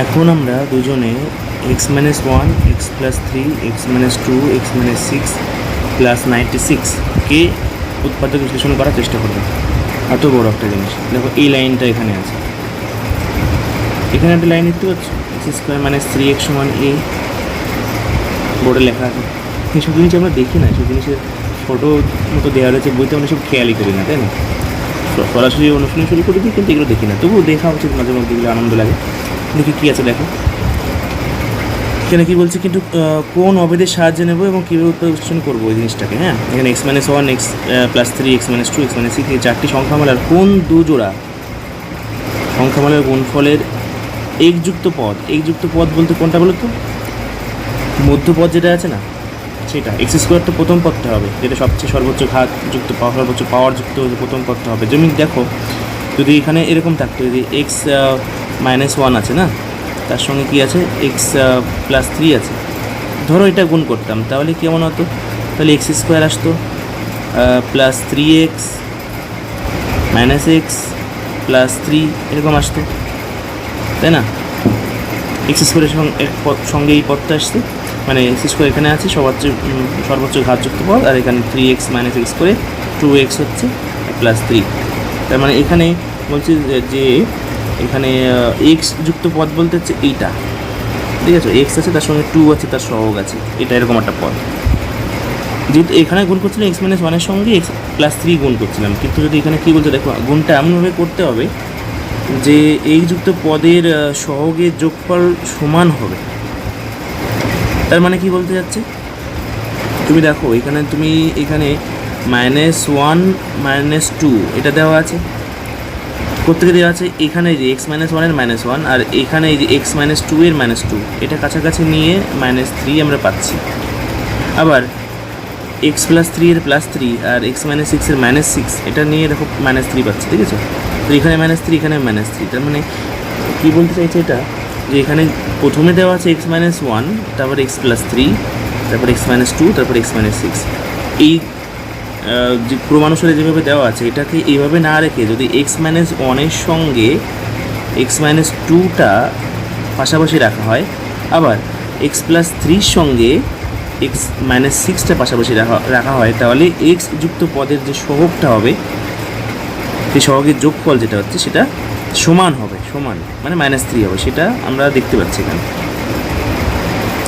এখন আমরা দুজনে x minus one, x plus three, x minus two, x minus six plus 96কে উৎপাদক বিশ্লেষণ করার চেষ্টা করবো। এত বড় একটা জিনিস দেখো, এই লাইনটা এখানে আছে, এখানে একটা লাইন দেখতে পাচ্ছ, x square minus three x সমান এ, বোর্ডে লেখা আছে। এইসব জিনিস আমরা দেখি না, এইসব জিনিসের ফটো মতো দেওয়া রয়েছে বইতে, আমরা সব খেয়ালই করি না, তাই না? সরাসরি অনুশীলন শুরু করে দিই, কিন্তু এগুলো দেখি না, তবুও দেখা উচিত মাঝে মধ্যে, এগুলো আনন্দ লাগে। দেখি কী আছে দেখো, এখানে কী বলছে, কিন্তু কোন অভেদের সাহায্যে নেবো এবং কীভাবে উৎপাদক বিশ্লেষণ করবো এই জিনিসটাকে। হ্যাঁ, এখানে X minus one, x plus three, x minus two, x minus six, এই চারটি সংখ্যামালার কোন দুজোড়া সংখ্যামালার গুণফলের একযুক্ত পদ। একযুক্ত পদ বলতে কোনটা বলো তো? মধ্যপদ যেটা আছে না, সেটা। এক্স স্কোয়ার তো প্রথম পদটা হবে, যেটা সবচেয়ে সর্বোচ্চ ঘাতযুক্ত পাওয়ার, সর্বোচ্চ পাওয়ারযুক্ত প্রথম পদটা হবে। যেমন দেখো, যদি এখানে এরকম থাকতো, যদি এক্স মাইনাস ওয়ান আছে না, তার সঙ্গে কী আছে, এক্স প্লাস থ্রি আছে, ধরো এটা গুণ করতাম, তাহলে কেমন হতো? তাহলে এক্স স্কোয়ার আসতো plus three x minus x plus three, এরকম আসতো, তাই না? এক্স স্কোয়ারের সঙ্গে এই পদটা আসছে, মানে এক্স স্কোয়ার এখানে আছে সর্বোচ্চ ঘাতযুক্ত পদ, আর এখানে থ্রি এক্স মাইনাস এক্স করে টু এক্স হচ্ছে প্লাস থ্রি। তার মানে এখানে বলছি যে এখানে এক্স যুক্ত পদ বলতে হচ্ছে এইটা, ঠিক আছে? এক্স আছে, তার সঙ্গে টু আছে, তার সহগ আছে, এটা এরকম একটা পদ। যেহেতু এখানে গুণ করছিলাম এক্স মাইনাস ওয়ানের সঙ্গে এক্স প্লাস থ্রি গুণ করছিলাম, কিন্তু যদি এখানে কী বলছে দেখো, গুণটা এমনভাবে করতে হবে যে এই যুক্ত পদের সহগের যোগফল সমান হবে। তার মানে কি বলতে যাচ্ছে, তুমি দেখো এখানে মাইনাস ওয়ান মাইনাস টু এটা দেওয়া আছে, প্রত্যেকে দেওয়া আছে। এখানে যে এক্স মাইনাস ওয়ানের মাইনাস ওয়ান, আর এখানে এই যে এক্স মাইনাস টু এর মাইনাস টু, এটা কাছাকাছি নিয়ে মাইনাস থ্রি আমরা পাচ্ছি। আবার এক্স প্লাস থ্রি এর প্লাস থ্রি, আর এক্স মাইনাস সিক্সের মাইনাস সিক্স, এটা নিয়ে দেখো মাইনাস থ্রি পাচ্ছি, ঠিক আছে? তো এখানে মাইনাস থ্রি, এখানে মাইনাস থ্রি। তার মানে কী বলতে চাইছে এটা, যে এখানে প্রথমে দেওয়া আছে এক্স মাইনাস ওয়ান, তারপর এক্স প্লাস থ্রি, তারপর এক্স মাইনাস টু, তারপর এক্স মাইনাস সিক্স। এই যে ক্রমানুসারে যেভাবে দেওয়া আছে, এটাকে এইভাবে না রেখে যদি এক্স মাইনাস ওয়ানের সঙ্গে এক্স মাইনাস টুটা পাশাপাশি রাখা হয়, আবার এক্স প্লাস থ্রির সঙ্গে এক্স মাইনাস সিক্সটা পাশাপাশি রাখা হয়, তাহলে এক্স যুক্ত পদের যে সহগটা হবে, সেই সহগের যোগফল যেটা হচ্ছে সেটা সমান হবে, সমান মানে মাইনাস থ্রি হবে, সেটা আমরা দেখতে পাচ্ছি এখানে।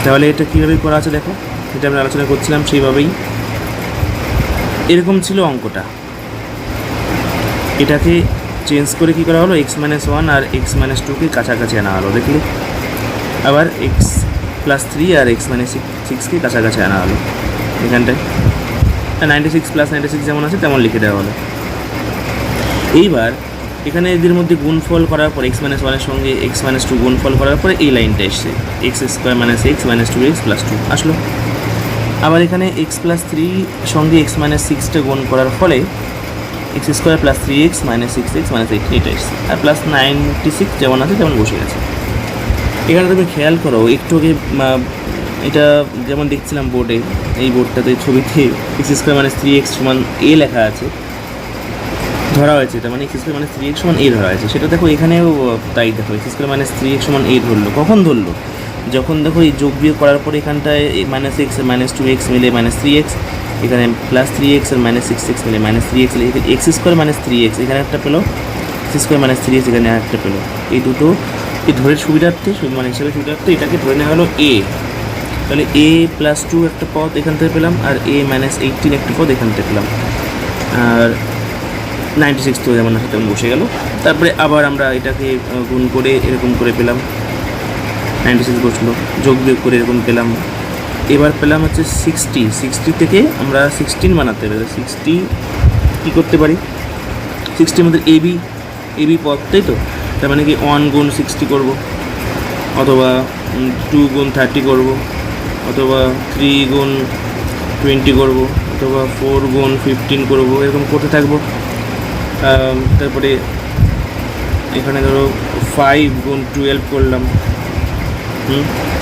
তাহলে এটা কীভাবে করা আছে দেখো, এটা আমরা আলোচনা করছিলাম সেইভাবেই। এরকম ছিল অঙ্কটা, এটাকে চেঞ্জ করে কী করা হলো, এক্স মাইনাস ওয়ান আর এক্স মাইনাস টুকে কাছাকাছি আনা হলো, দেখলে? আবার এক্স প্লাস থ্রি আর এক্স মাইনাস সিক্সকে কাছাকাছি আনা হলো এখানটায়। 96 প্লাস 96 যেমন আছে তেমন লিখে দেওয়া হলো। এইবার এখানে এদের মধ্যে গুণফল করার পর এক্স মাইনাস ওয়ানের সঙ্গে এক্স মাইনাস টু গুণফল করার পরে এই লাইনটা এসছে, X square minus X minus two X plus two আসলো। আবার এখানে এক্স প্লাস থ্রি সঙ্গে এক্স মাইনাস সিক্সটা গুণ করার ফলে X square plus three x minus six X minus eight, এটা এসছে, আর প্লাস 96 যেমন আছে তেমন বসে গেছে। এখানে তুমি খেয়াল করো, একটু আগে এটা যেমন দেখছিলাম বোর্ডে, এই বোর্ডটাতে ছবিতে x square minus three x সমান এ লেখা আছে, ধরা হয়েছে, তার মানে x square minus three x সমান এ ধরা হয়েছে। সেটা দেখো এখানেও তাই, দেখো x square minus three x সমান এ ধরলো, কখন ধরলো? যখন দেখো এই যোগ বিয়োগ করার পরে এখানটায় মাইনাস এক্স আর মাইনাস টু এক্স মিলে মাইনাস থ্রি এক্স, এখানে প্লাস থ্রি এক্স আর মাইনাস সিক্স এক্স মিলে minus three x, x square minus three x এখানে একটা পেলো, x square minus three x এখানে একটা পেলো। এই দুটো এই ধরে সুবিধার্থে, মানে হিসাবে সুবিধার্থে এটাকে ধরে নেওয়া হলো এ। তাহলে এ প্লাস টু একটা পদ এখান থেকে পেলাম, আর এ মাইনাস 18 একটা পদ এখান থেকে পেলাম, আর 96 তো যেমন আছে তেমন বসে গেল। তারপরে আবার আমরা এটাকে গুণ করে এরকম করে পেলাম, 96 বসলো, যোগ বিয়োগ করে এরকম পেলাম। এবার পেলাম হচ্ছে 60 থেকে আমরা 16 বানাতে হবে। 60 কী করতে পারি, 60 মধ্যে এবি পদ, তাই তো? তার মানে কি 1 গুণ 60 করবো, অথবা 2 গুণ 30 করবো, অথবা 3 গুণ 20 করবো, অথবা 4 গুণ 15 করবো, এরকম করতে থাকবো। তারপরে এখানে ধরো 5 গুণ 12 করলাম,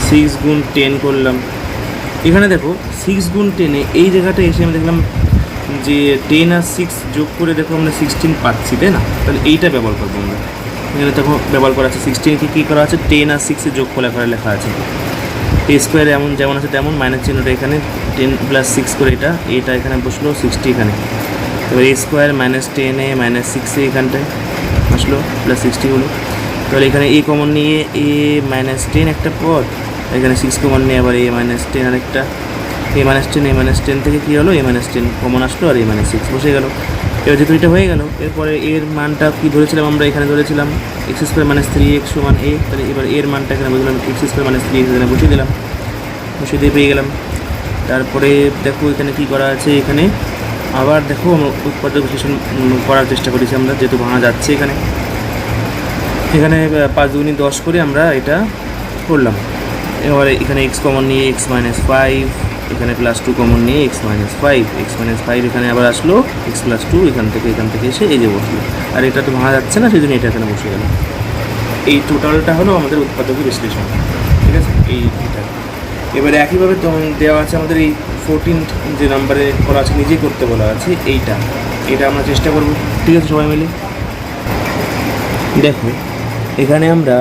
6 গুণ 10 করলাম। এখানে দেখো 6 গুণ 10-এ এই জায়গাটা এসে আমি দেখলাম যে 10 আর 6 যোগ করে দেখো আমরা 16 পাচ্ছি, তাই না? তাহলে এইটা ব্যবহার করবো আমরা, এখানে তখন ব্যবহার করা আছে 16কে কী করা আছে 10 আর 6 এর যোগফল আকারে লেখা আছে। এ স্কোয়ার এমন যেমন আছে তেমন মাইনাস চিহ্নটা এখানে 10 প্লাস 6 করে এটা এখানে বসলো 60 এখানে। এবার এ স্কোয়ার মাইনাস 10 মাইনাস 6 এখানটায় আসলো প্লাস 60 হলো। তাহলে এখানে এ কমন নিয়ে এ মাইনাস 10 একটা পদ, এখানে 6 কমন নিয়ে আবার এ মাইনাস 10 আর একটা এ মাইনাস 10 থেকে কী হলো এ মাইনাস 10 কমন আসলো আর এ মাইনাস 6 বসে গেল। এবার যেহেতু এটা হয়ে গেল এরপরে এর মানটা কী ধরেছিলাম আমরা এখানে ধরেছিলাম এক্স স্কোয়ার মাইনাস 3x সমান এ। তাহলে এবার এর মানটা এখানে বুঝলাম এক্স স্কোয়ার মাইনাস 3x এখানে বসিয়ে দিলাম, বসিয়ে দিয়ে পেয়ে গেলাম। তারপরে দেখো এখানে কী করা আছে, এখানে আবার দেখো উৎপাদক বিশ্লেষণ করার চেষ্টা করেছি আমরা, যেহেতু ভাঙা যাচ্ছে এখানে 5 দুগুণী 10 করে আমরা এটা করলাম। এবারে এখানে এক্স কমন নিয়ে এক্স মাইনাস 5, এখানে প্লাস 2 কমন নিয়ে এক্স মাইনাস 5 এখানে আবার আসলো এক্স প্লাস 2 এখান থেকে এসে এই যে বসলো। আর এটা তো ভাঙা যাচ্ছে না, সেই জন্য এটা এখানে বসে গেল। এই টোটালটা হলো আমাদের উৎপাদক বিশ্লেষণ, ঠিক আছে এইটা। এবারে একইভাবে দেওয়া আছে আমাদের এই 14 যে নাম্বারে করা আছে নিজেই করতে বলা আছে এইটা আমরা চেষ্টা করব, ঠিক আছে সবাই মিলে। দেখো এখানে আমরা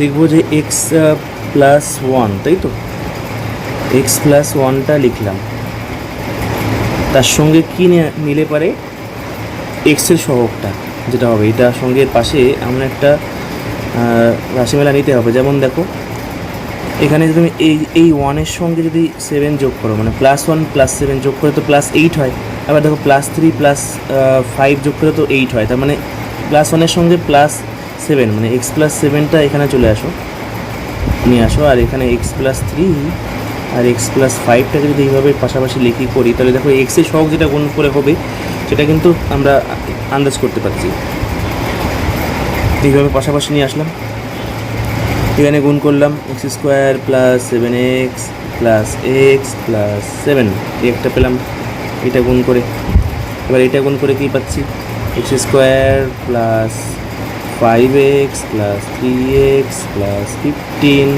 দেখব যে এক্স প্লাস 1, তাই তো এক্স প্লাস 1টা লিখলাম, তার সঙ্গে কী নিলে পারে এক্সের সহগটা যেটা হবে এটার সঙ্গে পাশে আমরা একটা রাশিমেলা নিতে হবে। যেমন দেখো এখানে যদি তুমি এই 1-এর সঙ্গে যদি 7 যোগ করো, মানে +1 + 7 যোগ করে তো +8 হয়। আবার দেখো +3 + 5 যোগ করে তো 8 হয়। তার মানে +1-এর সঙ্গে +7 মানে x + 7টা এখানে চলে নিয়ে আসো। আর এখানে x + 3 আর x + 5টাকে যদি এইভাবে পাশাপাশি করি তাহলে দেখো এক্সের সহগ যেটা গুণ করে হবে সেটা কিন্তু আমরা আন্দাজ করতে পারছি। এইভাবে পাশাপাশি নিয়ে আসলাম, এখানে গুণ করলাম x² + 7x + x + 7 একটা পেলাম, এটা গুণ করে। এবার এটা গুণ করে কী পাচ্ছি x² + 5x + 3x + 15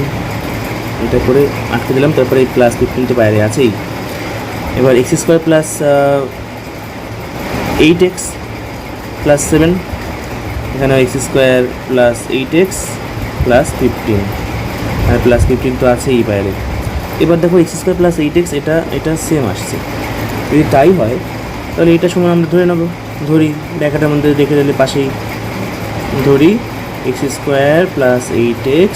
এটা করে আটকে দিলাম। তারপরে এই +15 তো বাইরে আছেই। এবার x² + 8x + 7 এখানে x² + 8x + 15 আর +15 তো আছেই বাইরে। এবার দেখো x² + 8x এটা সেম আসছে। যদি তাই হয় তাহলে এটা সমান আমরা ধরে নেব, ধরি ব্র্যাকেটের মধ্যে রেখে দিলে পাশেই ধরি x² + 8x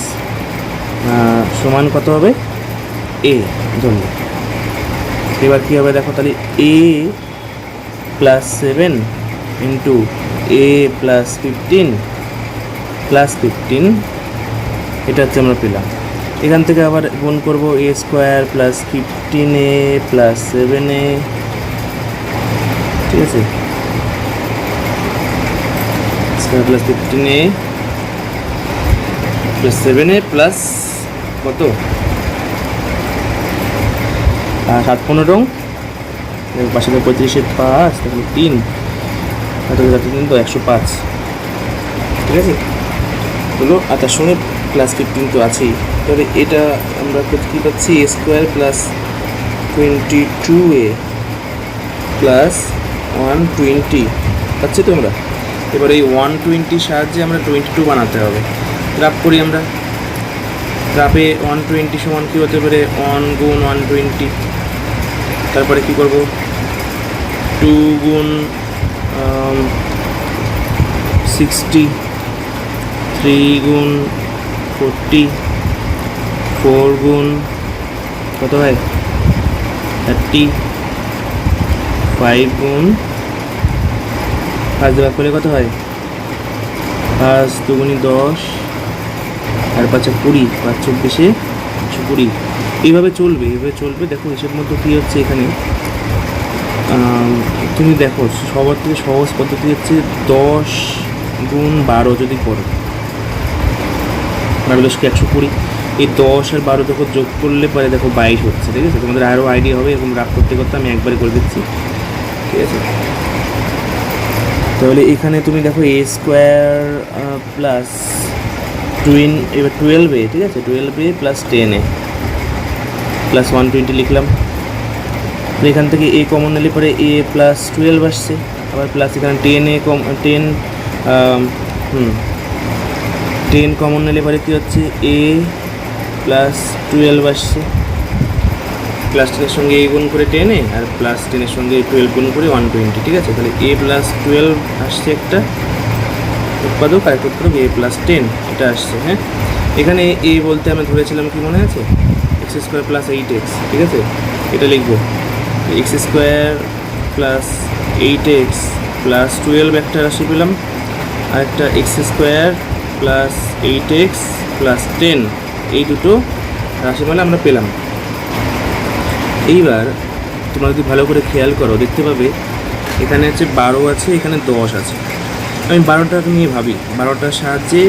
সমান কত হবে a ধরুন। এবার কী হবে দেখো তাহলে a + 7 × a + 15 + 15 এটা হচ্ছে আমরা পেলাম। এখান থেকে আবার গুণ করবো a² + 15a + 7a, ঠিক আছে + 15a + 7a প্লাস কত 7-15 পাশে 35-এর 5 তাহলে 3 তো 105, ঠিক আছে হলো। আর তার সঙ্গে +15 তো আছেই। তাহলে এটা আমরা কী পাচ্ছি a² + 22a + 120 পাচ্ছি তো আমরা। এবার এই 120 সাহায্যে আমরা 22 বানাতে হবে। গ্রাফ করি আমরা, গ্রাফে 120 সমান কী হতে পারে 1 গুণ 120, তারপরে কী করব 2 গুণ 60, 3 গুণ 40, 4 গুণ কত হয় 30, 5 গুণ 5 ভাগ করলে কত হয় 5 দুগুণী 10 আর 5 20, 5 24 120। এইভাবে চলবে দেখো এসব মধ্যে কী হচ্ছে এখানে তুমি দেখো সবার থেকে সহজ পদ্ধতি হচ্ছে 10 গুণ 12 যদি করো 12 120, এই 10 আর 12 দেখো যোগ করলে পরে দেখো 22 হচ্ছে, ঠিক আছে। তোমাদের আরও আইডিয়া হবে এরকম রাগ করতে আমি একবারে করে দিচ্ছি, ঠিক আছে। তাহলে এখানে তুমি দেখো a² প্লাস এবার 12a, ঠিক আছে 12a + 10a + 120 লিখলাম। তো এখান থেকে a কমন নিলে পরে a + 12 আসছে, আবার প্লাস এখানে 10a 10 10 কমন নিলে পরে কী হচ্ছে a প্লাস 12 আসছে, প্লাস 10 সঙ্গে a গুণ করে 10 আর প্লাস 10 সঙ্গে 12 গুণ করে 120, ঠিক আছে। তাহলে a প্লাস 12 আসছে একটা উৎপাদক, আর একটা উৎপাদক a প্লাস 10 এটা আসছে। হ্যাঁ, এখানে a বলতে আমরা ধরেছিলাম কি মনে আছে, এক্স স্কোয়ার প্লাস 8x, ঠিক আছে। এটা লিখবো x square plus 8x plus 12 একটা রাশি পেলাম, আর একটা x square plus 8x plus 10, এই দুটো রাশিমালা আমরা পেলাম। এইবার তোমরা যদি ভালো করে খেয়াল করো দেখতে পাবে এখানে হচ্ছে 12 আছে, এখানে 10 আছে। আমি 12টাকে নিয়ে ভাবি, 12টার সাহায্যে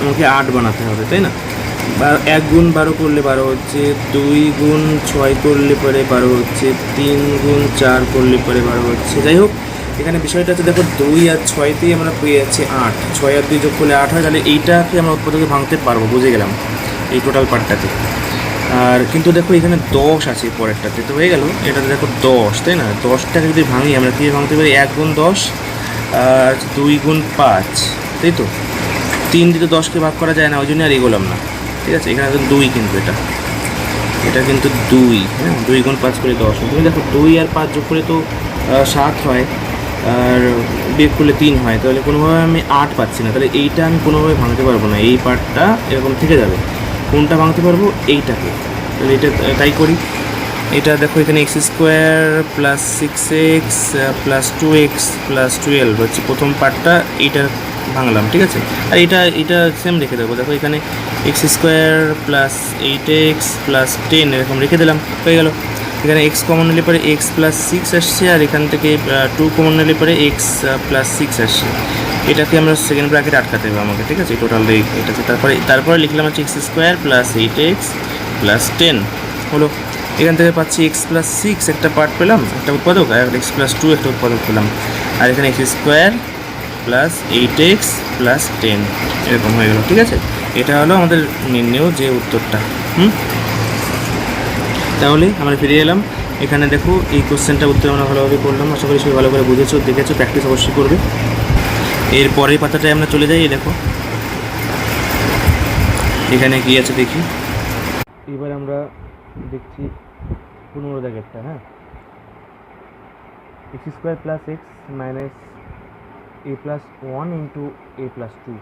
আমাকে 8 বানাতে হবে, তাই না। 1 গুণ 12 করলে 12 হচ্ছে, 2 গুণ 6 করলে পরে 12 হচ্ছে, 3 গুণ 4 করলে পরে 12 হচ্ছে। যাই হোক, এখানে বিষয়টা হচ্ছে দেখো 2 আর 6তেই আমরা পেয়ে যাচ্ছি 8, 6 আর 2 যোগ করলে 8 হয়, তাহলে এইটাকে আমরা উৎপাদকে ভাঙতে পারবো, বুঝে গেলাম এই টোটাল পার্টটাতে। আর কিন্তু দেখো এখানে 10 আছে পরেরটাতে, তো হয়ে গেল এটাতে দেখো 10, তাই না। 10টাকে যদি ভাঙি আমরা কীভাবে ভাঙতে পারি, 1 গুণ 10 আর 2 গুণ 5, তাই তো। 3 দিয়ে তো 10কে ভাগ করা যায় না, ওই জন্য আর এগোলাম না, ঠিক আছে। এখানে কিন্তু 2, কিন্তু এটা কিন্তু 2, হ্যাঁ, 2 গুণ 5 করে 10। তুমি দেখো 2 আর 5 যোগ করে তো 7 হয়, আর বিয়োগ করলে 3 হয়, তাহলে কোনোভাবে আমি 8 পাচ্ছি না। তাহলে এইটা আমি কোনোভাবে ভাঙতে পারবো না, এই পার্টটা এরকম থেকে যাবে। কোনটা ভাঙতে পারবো, এইটাকে। তাহলে এটা তাই করি। এটা দেখো এখানে x square plus 6x plus 2x plus 12 হচ্ছে প্রথম পার্টটা, এইটা ভাঙলাম, ঠিক আছে। আর এটা সেম রেখে দেবো। দেখো এখানে x square plus 8x plus 10 এরকম রেখে দিলাম, হয়ে গেল। এখানে এক্স কমন নিলে পরে এক্স প্লাস 6 আসছে, আর এখান থেকে 2 কমন নিলে পরে এক্স প্লাস 6 আসছে। এটাকে আমরা সেকেন্ড ব্র্যাকেট আটকাতে হবে আমাকে, ঠিক আছে। টোটাল এটা আছে, তারপরে লিখলাম হচ্ছে x square plus 8x plus 10 হলো। এখান থেকে পাচ্ছি এক্স প্লাস 6 একটা পার্ট পেলাম, একটা উৎপাদক, আর এক্স প্লাস 2 একটা উৎপাদক পেলাম, আর এখানে x square plus 8x plus 10 এরকম হয়ে গেল, ঠিক আছে। এটা হলো আমাদের নির্ণেয় যে উত্তরটা। তাহলে আমরা ফিরে এলাম। এখানে দেখো এই কোশ্চেনটা উত্তর আমরা ভালোভাবে করলাম, আশা করি সবাই ভালো করে বুঝেছো, দেখেছো, প্র্যাকটিস অবশ্যই করবে। এর পরের পাতাটায় আমরা চলে যাই। দেখো এখানে কী আছে দেখি। এবার আমরা দেখছি 15 দাগেরটা। হ্যাঁ, x square plus x minus a plus 1 into a plus 2,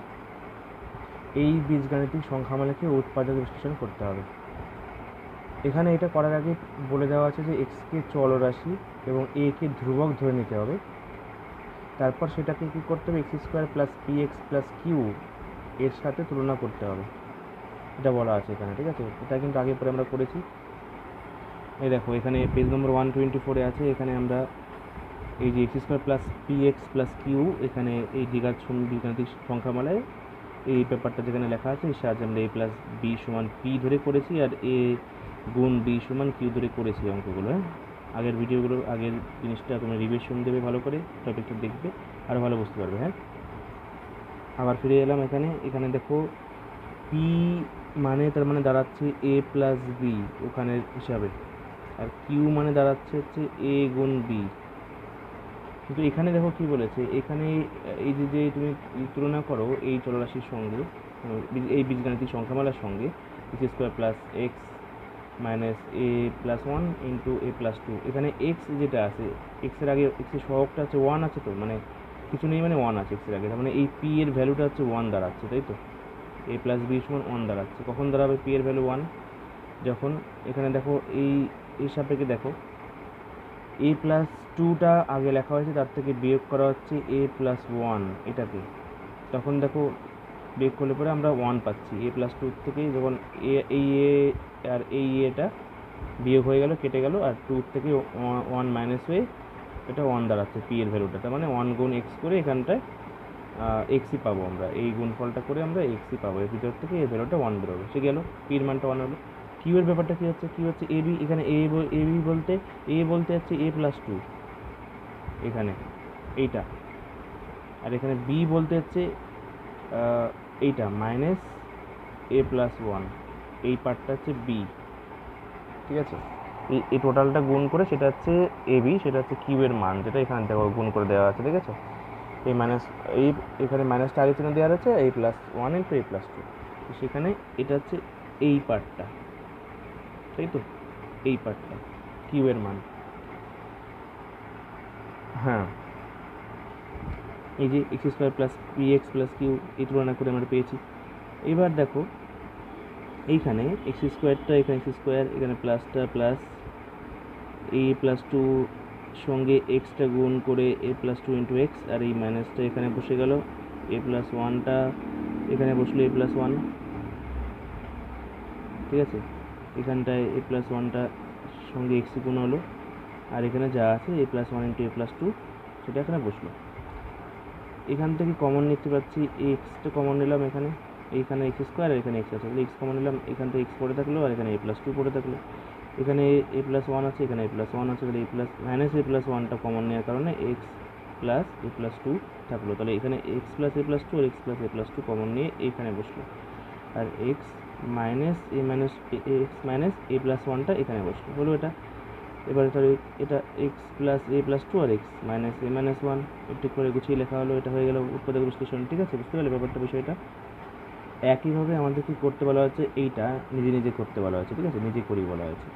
এই বীজগাণিতিক সংখ্যামালাকে উৎপাদক বিশ্লেষণ করতে হবে। এখানে এটা করার আগে বলে দেওয়া আছে যে এক্সকে চলরাশি এবং একে ধ্রুবক ধরে নিতে হবে। তারপর সেটাকে কী করতে হবে, x square plus p x plus q এর সাথে তুলনা করতে হবে, এটা বলা আছে এখানে, ঠিক আছে। এটা কিন্তু আগে পরে আমরা করেছি। এই দেখো এখানে পেজ নম্বর 124-এ আছে। এখানে আমরা এই যে x square plus p x plus q, এখানে এই বীজগাণিতিক সংখ্যামালায় এই পেপারটা যেখানে লেখা আছে, এর সাহায্যে আমরা এ প্লাস বি সমান পি ধরে করেছি, আর এ গুণ বি সমান কিউ ধরে করেছি অঙ্কগুলো। হ্যাঁ, আগের ভিডিওগুলো, আগের জিনিসটা তোমরা রিভিশন দেবে, ভালো করে টপিকটা দেখবে, আরও ভালো বুঝতে পারবে। হ্যাঁ, আবার ফিরে এলাম এখানে দেখো পি মানে তার মানে দাঁড়াচ্ছে এ প্লাস বি ওখানের হিসাবে, আর কিউ মানে দাঁড়াচ্ছে হচ্ছে এ গুণ বি। কিন্তু এখানে দেখো কি বলেছে, এখানে এই যে তুমি তুলনা করো এই চলরাশির সঙ্গে, এই বীজগাণিতিক সংখ্যামালার সঙ্গে x square plus x minus a plus 1 into a plus 2, এখানে এক্স যেটা আছে, এক্সের আগে এক্সের সহগটা আছে 1 আছে, তো মানে কিছু নেই, মানে 1 আছে এক্সের আগে, তার মানে এই পি এর ভ্যালুটা হচ্ছে 1 দাঁড়াচ্ছে, তাই তো। এ প্লাস বি সমান 1 দাঁড়াচ্ছে। কখন দাঁড়াবে পি এর ভ্যালু 1? যখন এখানে দেখো এই সাপেক্ষে দেখো এ প্লাস 2টা আগে লেখা হয়েছে, তার থেকে বিয়োগ করা হচ্ছে এ প্লাস 1 এটাকে, তখন দেখো বিয়োগ করলে পরে আমরা 1 পাচ্ছি। এ প্লাস 2 থেকে যখন এই এ আর এই এটা বিয়োগ হয়ে গেল, কেটে গেল, আর 2 থেকে 1 মাইনাস হয়ে এটা 1 দাঁড়াচ্ছে পি এর ভ্যালুটা, তার মানে 1 গুণ এক্স করে এখানটায় এক্সই পাবো আমরা, এই গুণফলটা করে আমরা এক্সই পাবো, এর ভিতর থেকে এর ভ্যালুটা 1 বেরোবে, সে গেল, পির মানটা 1 হলো। কিউ এর ব্যাপারটা কী হচ্ছে, কিউ হচ্ছে এ বি, এখানে এ বি বলতে হচ্ছে এ প্লাস 2 এখানে এইটা, আর এখানে বি বলতে হচ্ছে এইটা মাইনাস এ প্লাস 1, এই পার্টটা হচ্ছে বি, ঠিক আছে। এই টোটালটা গুণ করে সেটা হচ্ছে এ বি, সেটা হচ্ছে কিউ এর মান, যেটা এখানে দেখো গুণ করে দেওয়া আছে, ঠিক আছে। এই মাইনাস এই এখানে মাইনাসটা আগে চিহ্ন দেওয়া আছে a+1 ইন্টু a+2, সেখানে এটা হচ্ছে এই পার্টটা, তাই তো, এই পার্টটা কিউ এর মান। হ্যাঁ, এই যে x² plus px plus q এই তুলনা করে আমরা পেয়েছি। এবার দেখো এইখানে x²টা এখানে x², এখানে প্লাসটা প্লাস a+2 সঙ্গে এক্সটা গুণ করে a+2 ইন্টু এক্স, আর এই মাইনাসটা এখানে বসে গেল, a+1টা এখানে বসলো a+1, ঠিক আছে, এখানটায় a+1টা সঙ্গে এক্স গুণ হলো, আর এখানে যা আছে a+1 ইন্টু a+2 সেটা এখানে বসলো। এখান থেকে কমন নিতে পারছি, এক্সটা কমন নিলাম, এইখানে x² আর এখানে এক্স আছে, এক্স কমন নিলাম, এখান থেকে এক্স পড়ে থাকলো আর এখানে a+2 পড়ে থাকলো, এখানে a+1 আছে, এখানে a+1 আছে, তাহলে a+1টা কমন নেওয়ার কারণে x প্লাস a+2 থাকলো, তাহলে এখানে x প্লাস a+2 আর x প্লাস a+2 কমন নিয়ে এখানে বসলো, আর x মাইনাস a+1টা এখানে বসলো, হলো এটা। এবারে তাহলে এটা x প্লাস a+2 আর x মাইনাস a-1 একটু করে গুছিয়ে লেখা হলো, এটা হয়ে গেল উৎপাদক বিশ্লেষণ, ঠিক আছে, বুঝতে পারলে ব্যাপারটা, বিষয়টা। একইভাবে আমাদের কি করতে বলা হচ্ছে, এইটা নিজে নিজে করতে বলা হচ্ছে, ঠিক আছে, নিজে করি বলা হয়েছে।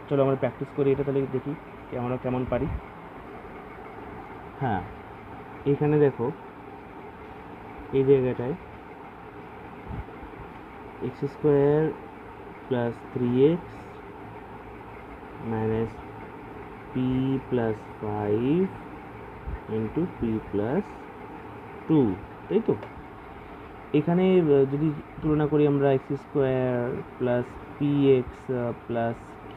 চলো আমরা প্র্যাকটিস করি এটা, তাহলে দেখি আমরা কেমন পারি। হ্যাঁ, এখানে দেখো এই জায়গাটায় x² plus 3x minus p plus 5 into p plus 2, তাই তো। এখানে যদি তুলনা করি আমরা x² plus px plus q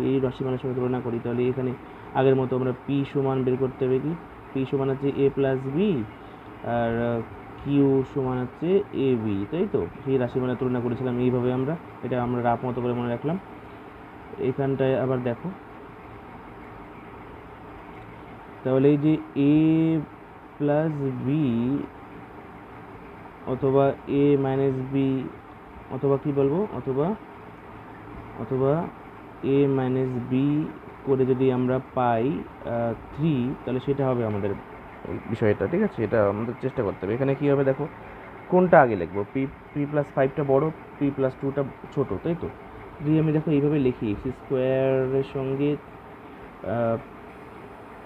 এই রাশিমালার সঙ্গে তুলনা করি, তাহলে এখানে আগের মতো আমরা p সমান বের করতে হবে, কি p সমান হচ্ছে a প্লাস b আর q সমান হচ্ছে ab, তাই তো। সেই রাশিমালা তুলনা করেছিলাম এইভাবে আমরা, এটা আমরা রাফ মতো করে মনে রাখলাম। এখানটায় আবার দেখো, তাহলে এই যে a প্লাস b অথবা a মাইনাস বি, অথবা কি বলবো, অথবা a মাইনাস বি করে যদি আমরা পাই 3, তাহলে সেটা হবে আমাদের বিষয়টা, ঠিক আছে, এটা আমাদের চেষ্টা করতে হবে। এখানে কী হবে দেখো, কোনটা আগে লিখবো, p+5টা বড়, p+2টা ছোটো, তাই তো। যদি আমি দেখো এইভাবে লিখি, x² সঙ্গে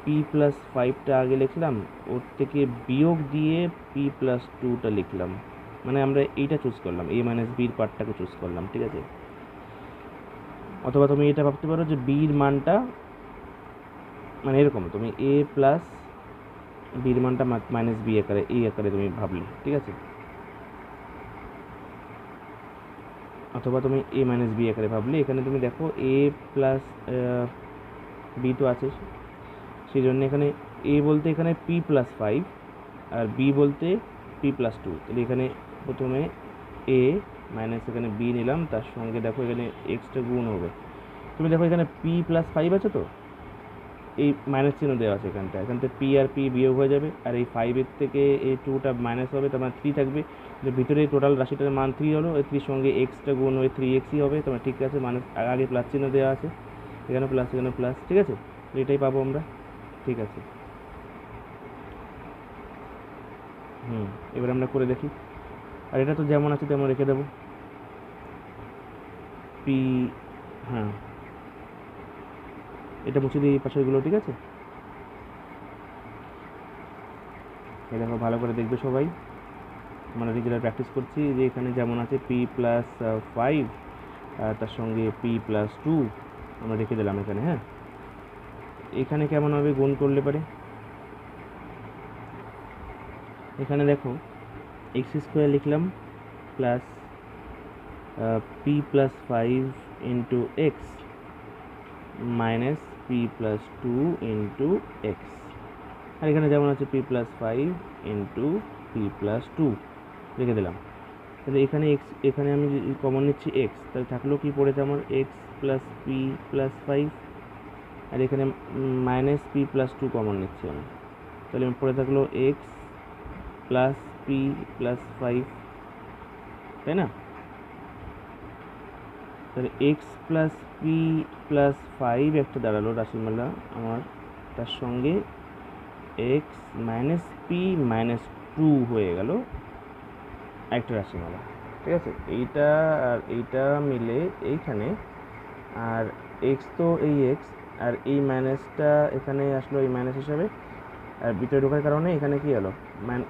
p+5টা আগে লিখলাম, ওর থেকে বিয়োগ দিয়ে p+2টা লিখলাম, মানে আমরা এইটা চুজ করলাম, a মাইনাস বির পার্টটাকে চুজ করলাম, ঠিক আছে। অথবা তুমি এটা ভাবতে পারো যে বির মানটা মানে এরকম, তুমি a প্লাস বির মানটা মাইনাস বি আকারে, এই আকারে তুমি ভাবলে, ঠিক আছে। অথবা তুমি a মাইনাস বি আকারে ভাবলে, এখানে তুমি দেখো a প্লাস বি তো আছে, সেই জন্য এখানে a বলতে এখানে p+5 আর b বলতে p+2, তাহলে এখানে প্রথমে a মাইনাস এখানে b নিলাম, তার সঙ্গে দেখো এখানে এক্সটা গুণ হবে। তুমি দেখো এখানে p+5 আছে, তো এই মাইনাস চিহ্ন দেওয়া আছে এখান থেকে p আর p বিয়োগ হয়ে যাবে, আর এই 5-এর থেকে এই 2টা মাইনাস হবে, তোমার 3 থাকবে, ভিতরে টোটাল রাশিটার মান 3 হলো, এই 3 সঙ্গে এক্সটা গুণ হয়ে 3xই হবে, তোমার ঠিক আছে, মাইনাস আগে প্লাস চিহ্ন দেওয়া আছে, এখানে প্লাস এখানে প্লাস, ঠিক আছে, এটাই পাবো আমরা, ঠিক আছে। এবার আমরা করে দেখি, আর এটা তো যেমন আছে তেমন রেখে দেবো p, হ্যাঁ এটা মুছে দিই পাশেরগুলো, ঠিক আছে। এই দেখো ভালো করে দেখবে সবাই, আমরা রেগুলার প্র্যাকটিস করছি, যে এখানে যেমন আছে p+5 তার সঙ্গে p+2 আমরা রেখে দিলাম এখানে। হ্যাঁ, এখানে কেমন হবে গুণ করলে পারে, এখানে দেখো x² লিখলাম plus p+5 into x minus p+2 into x, আর এখানে যেমন আছে p+5 ইন্টু p+2 রেখে দিলাম। তাহলে এখানে আমি কমন নিচ্ছি এক্স, তাহলে থাকলো কি পড়েছে আমার x প্লাস p+5, আর এখানে মাইনাস p+2 কমন নিচ্ছি আমি, তাহলে পড়ে থাকলো x প্লাস p+5, তাই না। তাহলে x প্লাস p+5 একটা দাঁড়ালো রাশিমালা আমার, তার সঙ্গে x minus p minus two হয়ে গেল একটা রাশিমালা। ঠিক আছে, এইটা আর এইটা মিলে এইখানে, আর এক্স তো এই এক্স, আর এই মাইনাসটা এখানে আসলো এই মাইনাস হিসাবে, আর ভিতরে ঢোকার কারণে এখানে কি হলো,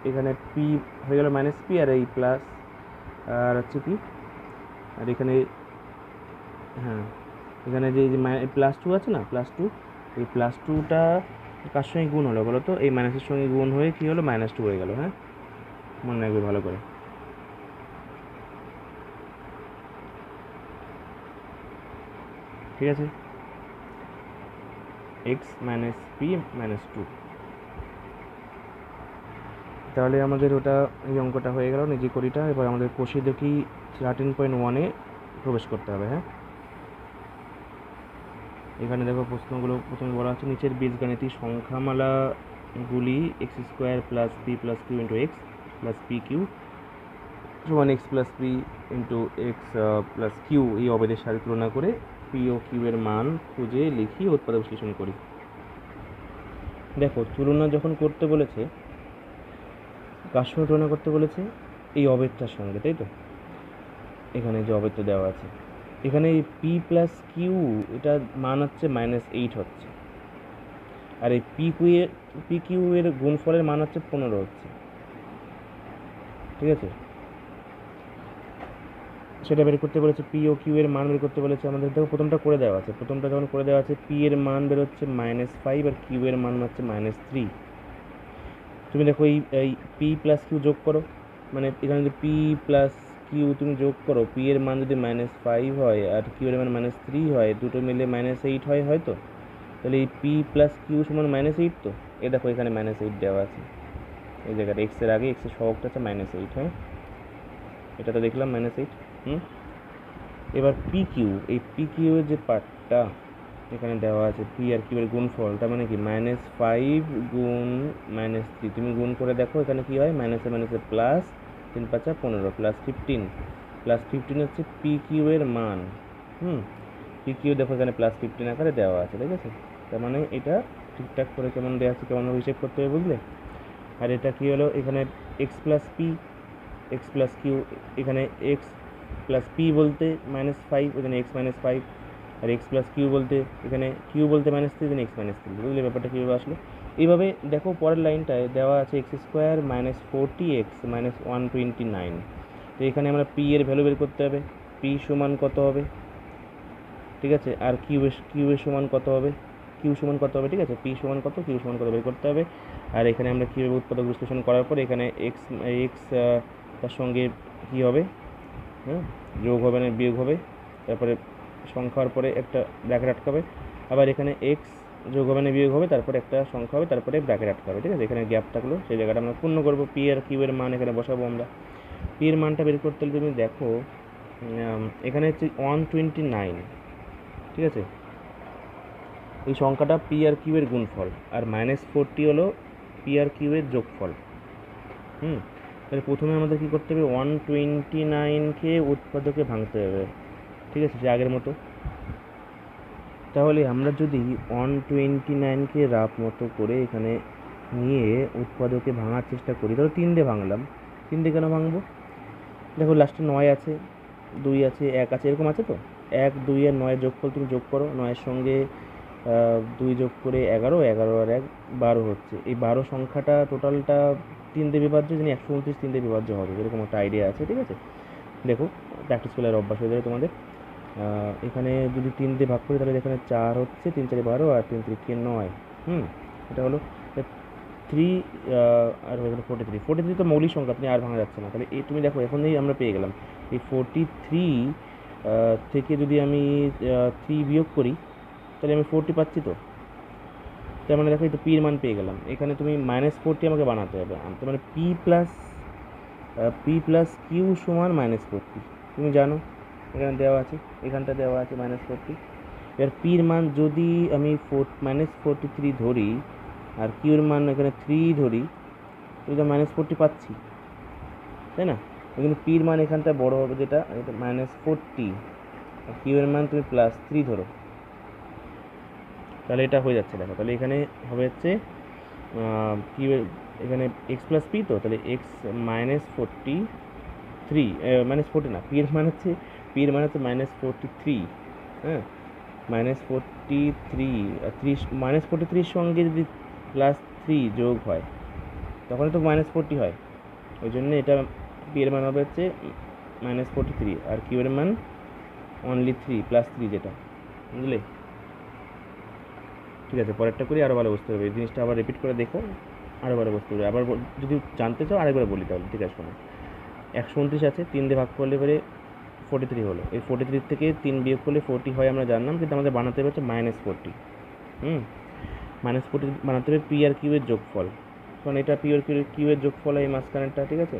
এখানে পি হয়ে গেল মাইনাস পি, আর এই প্লাস আর হচ্ছে পি, আর এখানে হ্যাঁ এখানে যে প্লাস টু আছে না, প্লাস টু, এই প্লাস টুটা কার সঙ্গে গুণ হলো বলো তো, এই মাইনাসের সঙ্গে গুণ হয়ে কী হলো, মাইনাস টু হয়ে গেল। হ্যাঁ, মনে রাখবে ভালো করে। ঠিক আছে, x minus p minus two. তাহলে আমাদের ওটা এই অঙ্কটা হয়ে গেল নিজে করিটা। এবার আমাদের কোষে দেখি 13.1-এ প্রবেশ করতে হবে। হ্যাঁ, এখানে দেখো প্রশ্নগুলো প্রথমে বলা আছে, নিচের বীজগাণিতিক সংখ্যামালাগুলি x square plus p plus q into x plus p q সমান x plus p into x plus q এই অবেদের সাথে তুলনা করে পি ও কিউ এর মান খুঁজে লিখি, উৎপাদক বিশ্লেষণ করি। দেখো, তুলনা যখন করতে বলেছে, কার সঙ্গে তুলনা করতে বলেছে, এই অবেদটার সঙ্গে, তাই তো। এখানে যে অবেদটা দেওয়া আছে, এখানে এই পি প্লাস কিউ এটার মান হচ্ছে -8 হচ্ছে, আর এই পি কিউ এর গুণফলের মান হচ্ছে 15 হচ্ছে। ঠিক আছে, সেটা বের করতে বলেছে, পি ও কিউ এর মান বের করতে বলেছে আমাদের। দেখো প্রথমটা করে দেওয়া আছে, প্রথমটা যখন করে দেওয়া আছে, পি এর মান বেরোচ্ছে -5 আর কিউ এর মান হচ্ছে -3। তুমি দেখো এই পি প্লাস কিউ যোগ করো, মানে এখানে যদি পি প্লাস কিউ তুমি যোগ করো, পি এর মান যদি -5 হয় আর কিউ এর মান -3 হয়, দুটো মিলে -8 হয় হয়তো। তাহলে এই পি প্লাস কিউ সমান -8 তো। এ দেখো এখানে -8 দেওয়া আছে, এই জায়গাটা এক্সের আগে এক্সের সহগটা আছে -8। হ্যাঁ, এটা তো দেখলাম -8। এবার পি কিউ, এই পি কিউ এর যে পার্টটা এখানে দেওয়া আছে, পি আর কিউ এর গুণফল, তার মানে কি -5 গুণ -3, তুমি গুণ করে দেখো এখানে কি হয়, মাইনাসে মাইনাসে প্লাস, 3 5 15 প্লাস 15, প্লাস 15 হচ্ছে পি কিউ এর মান। পি কিউ দেখো এখানে +15 আকারে দেওয়া আছে। ঠিক আছে, তার মানে এটা ঠিকঠাক করে কেমন দেওয়া আছে, কেমনভাবে হিসেব করতে হবে, বুঝলে। আর এটা কি হলো, এখানে x plus p x plus q, এখানে এক্স প্লাস পি বলতে -5, এখানে এক্স -5, আর এক্স প্লাস কিউ বলতে এখানে কিউ বলতে -3, এখানে এক্স -3। বুঝলে ব্যাপারটা কীভাবে আসলো। এইভাবে দেখো পরের লাইনটায় দেওয়া আছে এক্স স্কোয়ার -40x -129। তো এখানে আমরা পি এর ভ্যালু বের করতে হবে, পি সমান কত হবে। ঠিক আছে, আর কিউ এর সমান কত হবে, কিউ সমান কত হবে। ঠিক আছে, পি সমান কত, কিউ সমান কত বের করতে হবে। আর এখানে আমরা কীভাবে উৎপাদক বিশ্লেষণ করার পর এখানে এক্স তার সঙ্গে কী হবে, যোগ হবে না বিয়োগ হবে, তারপরে সংখ্যার পরে একটা ব্র্যাকেট আটকাবে, আবার এখানে এক্স যোগ হবে না বিয়োগ হবে, তারপরে একটা সংখ্যা হবে, তারপরে ব্র্যাকেট আটকাবে। ঠিক আছে, এখানে গ্যাপ থাকলো, সেই জায়গাটা আমরা পূর্ণ করবো। পি আর কিউ এর মান এখানে বসাবো আমরা। পি এর মানটা বের করতে হলে তুমি দেখো এখানে হচ্ছে 129। ঠিক আছে, এই সংখ্যাটা পি আর কিউ এর গুণফল, আর -40 হলো পি আর কিউ এর যোগফল। তাহলে প্রথমে আমাদের কী করতে হবে, 129কে উৎপাদকে ভাঙতে হবে। ঠিক আছে, যে আগের মতো। তাহলে আমরা যদি 129কে রাফ মতো করে এখানে নিয়ে উৎপাদকে ভাঙার চেষ্টা করি, তাহলে 3 দিয়ে ভাঙলাম। 3 দিয়ে কেন ভাঙবো, দেখো লাস্টে 9 আছে, 2 আছে, 1 আছে, এরকম আছে তো। 1 2 আর 9 যোগফল তুমি যোগ করো, 9-এর সঙ্গে 2 যোগ করে 11, 11 আর 1 12 হচ্ছে। এই 12 সংখ্যাটা টোটালটা 3 দিয়ে বিভাজ্য, যিনি 129 3 দিয়ে বিভাজ্য হবে, এরকম একটা আইডিয়া আছে। ঠিক আছে, দেখো প্র্যাকটিস করলে অভ্যাস হয়ে যাবে তোমাদের। এখানে যদি 3 দিয়ে ভাগ করি, তাহলে এখানে 4 হচ্ছে, 3 4 12 আর 3 3 9। এটা হলো 3 আর এখানে 43 তো মৌলিক সংখ্যা, আপনি আর ভাঙা যাচ্ছে না। তাহলে এই তুমি দেখো এখনই আমরা পেয়ে গেলাম এই 43 থেকে যদি আমি 3 বিয়োগ করি, তাহলে আমি 40 পাচ্ছি তো। তার মানে দেখো এই তো পির মান পেয়ে গেলাম। এখানে তুমি -40 আমাকে বানাতে হবে, তার মানে পি প্লাস কিউ সমান -40। তুমি জানো এখানে দেওয়া আছে, এখানটা দেওয়া আছে -40। এবার পির মান যদি আমি -43 ধরি, আর কিউর মান এখানে 3 ধরি, তাহলে -40 পাচ্ছি, তাই না। কিন্তু পির মান এখানটা বড় হবে, যেটা এটা -40, আর কিউর মান তুমি +3 ধরো, তাহলে এটা হয়ে যাচ্ছে। দেখো তাহলে এখানে হবে হচ্ছে কিউ এখানে এক্স প্লাস পি, তো তাহলে এক্স -43 -40 না, পি এর মান হচ্ছে -43, হ্যাঁ, -43, 30 -43 সঙ্গে যদি +3 যোগ হয় তখন তো -40 হয়, ওই জন্য এটা পি এর মান হবে হচ্ছে -43 আর কিউ এর মান অনলি 3 +3 যেটা, বুঝলে? ঠিক আছে, পরেরটা করি, আরও ভালো বুঝতে হবে এই জিনিসটা, আবার রিপিট করে দেখো, আরও ভালো বুঝতে হবে। আবার যদি জানতে চাও আরেকবার বলি তাহলে, ঠিক আছে শোনো। 129 আছে, 3 দিয়ে ভাগ করলে পরে 43 হলো। এই 43 থেকে 3 বিয়োগ করলে 40 হয় আমরা জানলাম, কিন্তু আমাদের বানাতে হবে হচ্ছে -40। -40 বানাতে হবে পি আর কিউ এর যোগফল, কারণ এটা পি আর কিউ এর যোগফল এই মাঝখানেরটা, ঠিক আছে?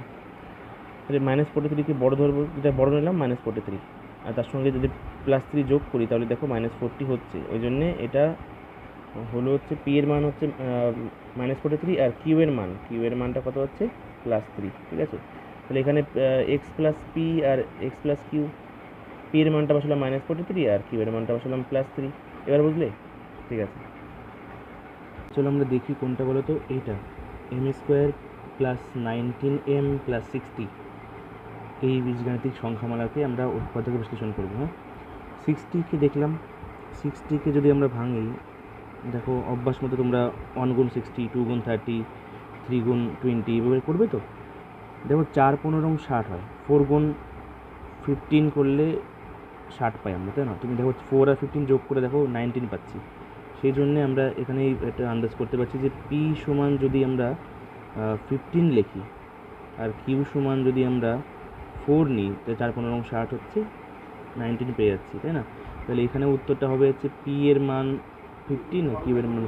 তাহলে -43কে বড় ধরবো, যেটা বড় নিলাম -43, আর তার সঙ্গে যদি +3 যোগ করি তাহলে দেখো -40 হচ্ছে, ওই জন্যে এটা হলো হচ্ছে পি এর মান হচ্ছে -43 আর কিউ এর মানটা কত হচ্ছে +3, ঠিক আছে? তাহলে এখানে x plus P R x plus Q, P এর মানটা বসালাম -43 আর কিউ এর মানটা বসালাম +3, এবার বুঝলে? ঠিক আছে, চলো আমরা দেখি কোনটা বলো তো। এইটা m² + 19m + 60, এই বীজগাণিতিক সংখ্যামালাকে আমরা উৎপাদকে বিশ্লেষণ করব। হ্যাঁ, 60কে দেখলাম, 60কে যদি আমরা ভাঙি, দেখো অভ্যাস মতো তোমরা 1 গুণ 60, 2 গুণ 30, 3 গুণ 20 এভাবে করবে তো। দেখো 4 15 60 হয়, 4 গুণ 15 করলে 60 পাই আমরা, তাই না? তুমি দেখো 4 আর 15 যোগ করে দেখো 19 পাচ্ছি। সেই জন্যে আমরা এখানে একটা আন্দাজ করতে পারছি যে পি সমান যদি আমরা 15 লিখি আর কিউ সমান যদি আমরা 4 নিই, তাহলে 4 15 60 হচ্ছে 19 পেয়ে যাচ্ছি, তাই না? তাহলে এখানে উত্তরটা হবে হচ্ছে পি এর মান 15 আর কিউ এর মান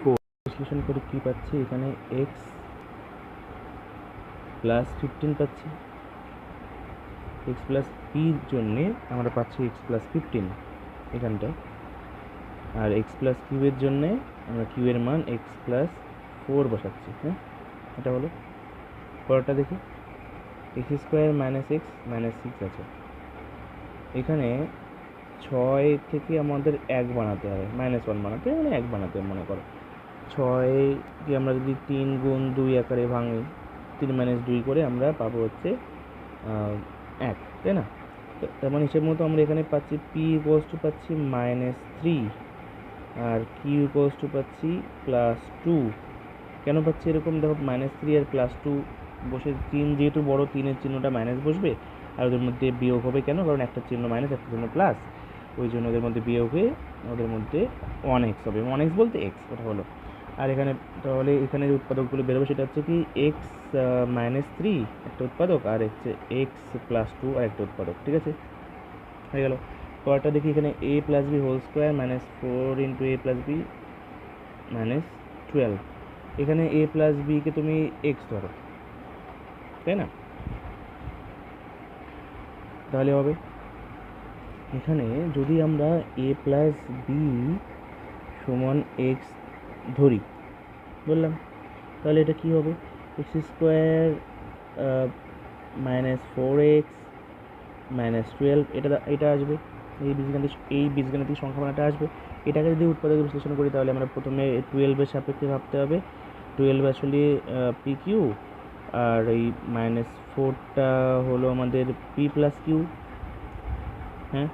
4। বিশ্লেষণ করে কী পাচ্ছি, এখানে এক্স প্লাস 15 পাচ্ছি, এক্স প্লাস পির জন্যে আমরা পাচ্ছি এক্স প্লাস 15 এখানটায়, আর এক্স প্লাস কিউ এর জন্যে আমরা কিউ এর মান এক্স প্লাস 4 বসাচ্ছি। হ্যাঁ, এটা হলো। পরেরটা দেখি, x² - x -6 আছে, এখানে 6 থেকে আমাদের 1 বানাতে হবে, -1 বানাতে হবে, মানে 1 বানাতে হবে মনে করো। 6কে আমরা যদি 3 গুণ 2 আকারে ভাঙি, 3 - 2 করে আমরা পাবো হচ্ছে 1, তাই না? তার মানে হিসেব মতো আমরা এখানে পাচ্ছি পি ইকুয়ালস টু পাচ্ছি -3 আর কিউ ইকুয়ালস টু পাচ্ছি +2। কেন পাচ্ছি এরকম? দেখো -3 আর +2 বসে, 3 যেহেতু বড়, 3-এর চিহ্নটা মাইনাস বসবে, আর ওদের মধ্যে বিয়োগ হবে কেন? কারণ একটা চিহ্ন মাইনাস একটা চিহ্ন প্লাস, ওই জন্য ওদের মধ্যে বিয়োগ হয়ে ওদের মধ্যে 1x হবে, 1x বলতে x, ওটা হলো। আর এখানে তাহলে এখানে যে উৎপাদকগুলো বেরোবে সেটা হচ্ছে কি x -3 একটা উৎপাদক, আর হচ্ছে x +2 আর একটা উৎপাদক, ঠিক আছে? হয়ে গেল। পরটা দেখি, এখানে a + b whole square -4 × a + b -12, এখানে a + b কে তুমি x ধরো, তাই না? তাহলে হবে এখানে যদি আমরা a + b সমান x ধরি, বললাম, তাহলে এটা কি হবে? x² -4x -12, এটা আসবে, এই বীজগাণিতিক সংখ্যামালাটা আসবে। এটাকে যদি উৎপাদক বিশ্লেষণ করি তাহলে আমরা প্রথমে 12-এর সাপেক্ষে ভাবতে হবে। 12 আসলে পি কিউ, আর এই -4টা হলো আমাদের পি প্লাস কিউ। হ্যাঁ,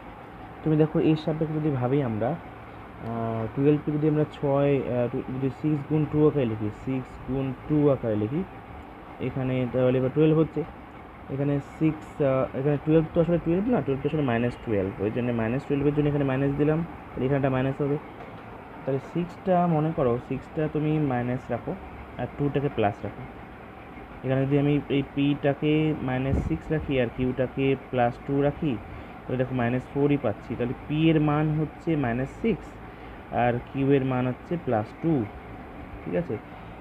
তুমি দেখো এর সাপেক্ষে যদি ভাবি আমরা 12কে যদি আমরা 6 গুণ 2 আকারে লিখি, 6 গুণ 2 আকারে লিখি এখানে, তাহলে এবার 12 হচ্ছে। এখানে 6, এখানে 12 তো আসলে 12 না, 12 তো আসলে -12, ওই জন্য -12-এর জন্য এখানে মাইনাস দিলাম, তাহলে এখানটা মাইনাস হবে। তাহলে 6টা মনে করো, 6টা তুমি মাইনাস রাখো আর 2টাকে প্লাস রাখো। এখানে যদি আমি এই পিটাকে -6 রাখি আর কিউটাকে +2 রাখি, তাহলে দেখো -4ই পাচ্ছি। তাহলে পি এর মান হচ্ছে -6 আর কিউ এর মান হচ্ছে +2, ঠিক আছে?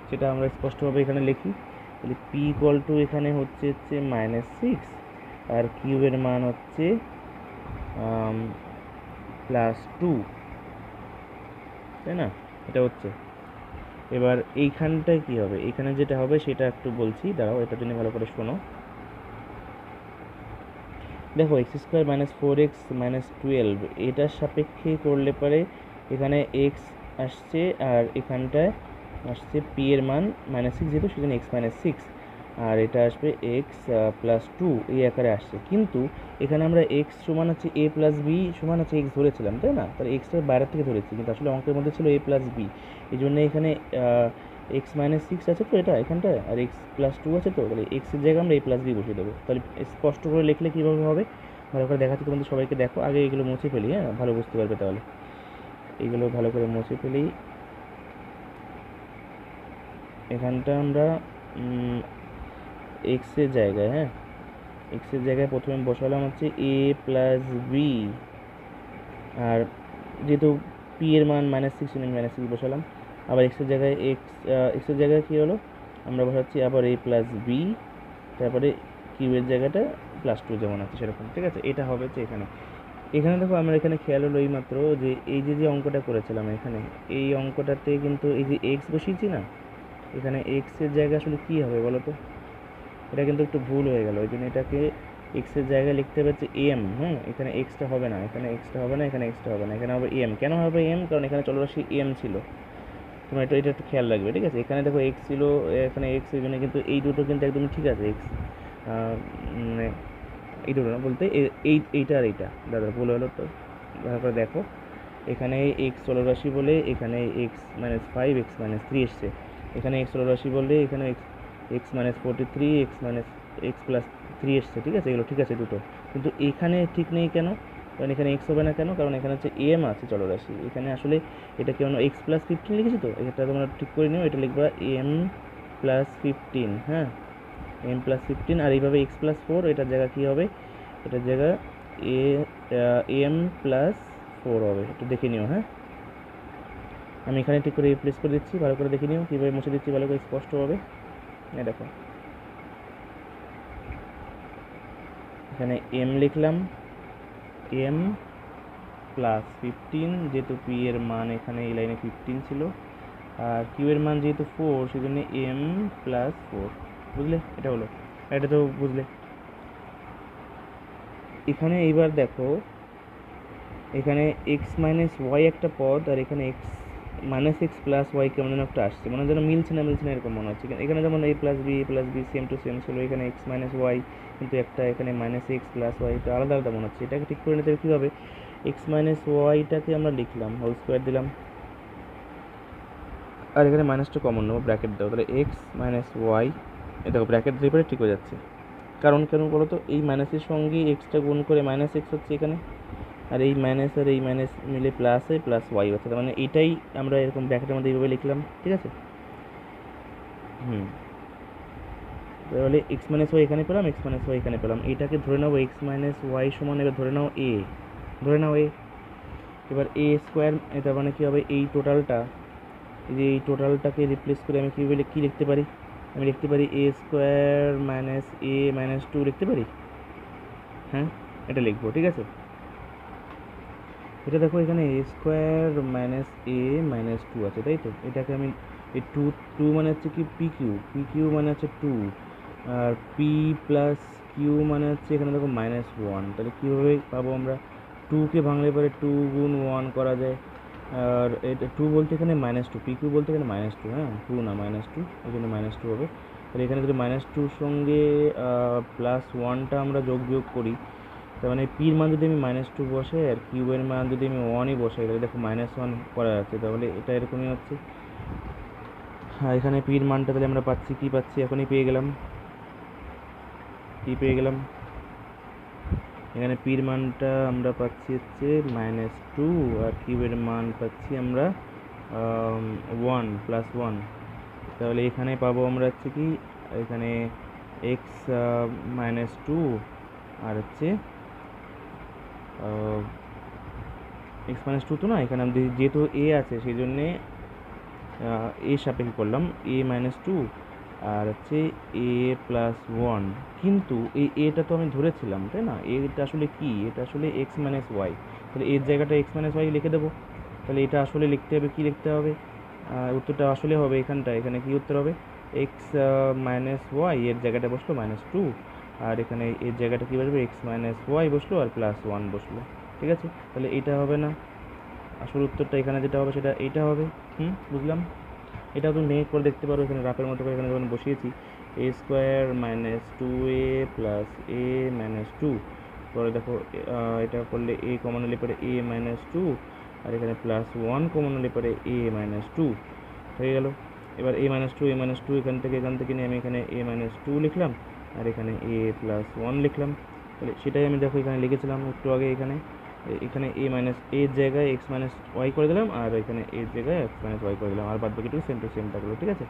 সেটা আমরা স্পষ্টভাবে এখানে লিখি। তাহলে পি ইকুয়াল টু এখানে হচ্ছে -6 আর কিউ এর মান হচ্ছে +2, তাই না? এটা হচ্ছে। এবার এইখানটায় কি হবে? এখানে যেটা হবে সেটা একটু বলছি, দাঁড়াও, এটার জন্য ভালো করে শোনো। দেখো x² -4x -12 এটার সাপেক্ষে করলে পরে এখানে x আসছে আর এখানটায় আসছে পি এর মান -6 যেহেতু সেজন্য x -6, আর এটা আসবে x +2 এই আকারে আসছে। কিন্তু এখানে আমরা x সমান হচ্ছে a + b সমান হচ্ছে x ধরেছিলাম, তাই না? তাহলে এক্সটা বাইরে থেকে ধরেছি, কিন্তু আসলে অঙ্কের মধ্যে ছিল a + b, এই জন্য এখানে x -6 আছে তো এটা এখানটায়, আর x +2 আছে তো, তাহলে x এর জায়গায় আমরা a + b বসিয়ে দেবো। তাহলে স্পষ্ট করে লিখলে কীভাবে হবে ভালো করে দেখাচ্ছি তোমাদের সবাইকে। দেখো আগে এগুলো মুছে ফেলি, হ্যাঁ, ভালো বুঝতে পারবে। তাহলে এগুলো ভালো করে মুছে ফেলি। এখানটা আমরা এক্সের জায়গায়, হ্যাঁ, এক্সের জায়গায় প্রথমে বসালাম হচ্ছে a + b, আর যেহেতু পি এর মান -6 -6 বসালাম। আবার এক্সের জায়গায় এক্সের জায়গায় কী হলো, আমরা বসাচ্ছি আবার a + b, তারপরে কিউবের জায়গাটা +2 যেমন আছে সেরকম, ঠিক আছে? এটা হবে হচ্ছে এখানে। এখানে দেখো আমরা এখানে খেয়াল হলো এই মাত্র যে এই যে অঙ্কটা করেছিলাম এখানে, এই অঙ্কটাতে কিন্তু এই যে এক্স বসিয়েছি না, এখানে এক্সের জায়গায় আসলে কী হবে বলো তো? এটা কিন্তু একটু ভুল হয়ে গেল, ওই জন্য এটাকে এক্সের জায়গায় লিখতে হবে হচ্ছে এম। হ্যাঁ, এখানে এক্সটা হবে না, এখানে এক্সটা হবে না, এখানে এক্সটা হবে না, এখানে হবে এম। কেন হবে এম? কারণ এখানে চলরাশি এম ছিল। তোমরা এটা একটু খেয়াল রাখবে, ঠিক আছে? এখানে দেখো এক্স ছিল, এখানে এক্স, এই জন্য কিন্তু এই দুটো কিন্তু একদমই ঠিক আছে। এক্স মানে এই দুটো না বলতে এইটা আর এইটা, দাদা ভুল হলো তো, ভালো করে দেখো। এখানে এক্স চলরাশি বলে এখানে x-5 x-3 এসছে, এখানে এক্স চলরাশি বললে এখানে x-43 x+3 এসছে, ঠিক আছে? এগুলো ঠিক আছে দুটো, কিন্তু এখানে ঠিক নেই কেন? কারণ এখানে এক্স হবে না কেন? কারণ এখানে হচ্ছে এম আছে চলরাশি। এখানে আসলে এটা কেন x+15 লিখেছি, তো এটা তোমরা ঠিক করে নিও, এটা লিখবা m+15, হ্যাঁ, m+15, আর এইভাবে x+4, এটার জায়গা কী হবে? এটার জায়গা m+4 হবে, একটু দেখে নিও। হ্যাঁ, আমি এখানে ঠিক করে রিপ্লেস করে দিচ্ছি, ভালো করে দেখে নিও কীভাবে মুছে দিচ্ছি, ভালো করে স্পষ্ট হবে। দেখো এখানে m লিখলাম, m+15, যেহেতু p এর মান এখানে এই লাইনে 15 ছিল, আর q এর মান যেহেতু 4 সেই জন্য m+4, বুঝলে? এটা হলো, এটা তো বুঝলে। এখানে এইবার দেখো, এখানে x-y একটা পদ, আর এখানে x + কেমন যেন একটা আসছে, মনে যেন মিলছে না এরকম মনে হচ্ছে। এখানে যেমন a + b same to same ছিল, এখানে x-y, কিন্তু একটা এখানে -x + y, এটা আলাদা আলাদা মনে হচ্ছে। এটাকে ঠিক করে নিতে কী হবে? x-yটাকে আমরা লিখলাম, হোল স্কোয়ার দিলাম, আর এখানে -2 কমন নেবো, ব্র্যাকেট দাও, তাহলে x-y, এ দেখো ব্র্যাকেট দিয়ে পরে ঠিক হয়ে যাচ্ছে। কারণ কেন বলো তো? এই মাইনাসের সঙ্গে এক্সটা গুণ করে -x হচ্ছে এখানে, আর এই মাইনাস আর এই মাইনাস মিলে +y হচ্ছে, তার মানে এটাই আমরা এরকম ব্র্যাকেটের মধ্যে এইভাবে লিখলাম, ঠিক আছে? তাহলে x-y এখানে পেলাম, x-y এখানে পেলাম, এটাকে ধরে নাও x-y সমান, এবার ধরে নাও a, ধরে নাও a। এবার a স্কোয়ার, এটা মানে কী হবে? এই টোটালটা, এই যে এই টোটালটাকে রিপ্লেস করে আমি কী লিখতে পারি? আমি লিখতে পারি a স্কোয়ার a - 2 লিখতে পারি, হ্যাঁ, এটা লিখবো, ঠিক আছে? এটা দেখো এখানে a স্কোয়ার a - 2 আছে, তাই তো? এটাকে আমি এই টু মানে হচ্ছে কি pq মানে হচ্ছে 2, আর p + q মানে হচ্ছে এখানে দেখো -1, তাহলে কীভাবে পাবো আমরা? 2কে ভাঙলে পরে 2 গুণ 1 করা যায়, আর এটা 2 বলতে এখানে -2, pq বলতে এখানে -2, হ্যাঁ, 2 না -2, ওই জন্য -2 হবে। তাহলে এখানে যদি -2 সঙ্গে +1টা আমরা যোগ করি, তার মানে পির মান যদি আমি -2 বসাই আর কিউবের মান যদি আমি 1ই বসাই, তাহলে দেখো -1 করা যাচ্ছে, তাহলে এটা এরকমই হচ্ছে। হ্যাঁ, এখানে পির মানটা তাহলে আমরা পাচ্ছি, কী পাচ্ছি? এখনই পেয়ে গেলাম, এখানে পির মানটা আমরা পাচ্ছি হচ্ছে -2, আর কিউবের মান পাচ্ছি আমরা 1 +1, তাহলে এখানে পাবো আমরা হচ্ছে কি, এখানে x -2, আর হচ্ছে x-2 তো না, এখানে যেহেতু a আছে সেই জন্যে a সাপেক্ষে করলাম a-2, আর হচ্ছে a+1, কিন্তু এই এটা তো আমি ধরেছিলাম, তাই না? এটা আসলে কি? এটা আসলে x-y, তাহলে এর জায়গাটা x-y লিখে দেবো। তাহলে এটা আসলে লিখতে হবে, কি লিখতে হবে? উত্তরটা আসলে হবে এখানে কি উত্তর হবে? x-y, এর জায়গাটা বসলো -2, আর এখানে এর জায়গাটা কী বসবে? x-y বসলো, আর +1 বসলো, ঠিক আছে? তাহলে এটা হবে না, আসল উত্তরটা এখানে যেটা হবে সেটা এইটা হবে। বুঝলাম। এটা তুমি ভেঙে করে দেখতে পারো, এখানে রাফের মতো করে এখানে যখন বসিয়েছি এ স্কোয়ার মাইনাস টু এ প্লাস এ মাইনাস টু, পরে দেখো এটা করলে এ কমন হলে পরে এ মাইনাস টু, আর এখানে প্লাস ওয়ান কমন হলে পরে এ মাইনাস টু হয়ে গেল। এবার এ মাইনাস টু এখান থেকে নিয়ে আমি এখানে এ মাইনাস টু লিখলাম, আর এখানে এ প্লাস ওয়ান লিখলাম। তাহলে সেটাই আমি দেখো এখানে লিখেছিলাম একটু আগে, এখানে এ মাইনাস এর জায়গায় এক্স মাইনাস ওয়াই করে দিলাম, আর এখানে এর জায়গায় এক্স মাইনাস ওয়াই করে দিলাম, আর বাদ বাকিটুকু সেম টু সেম থাকলো। ঠিক আছে।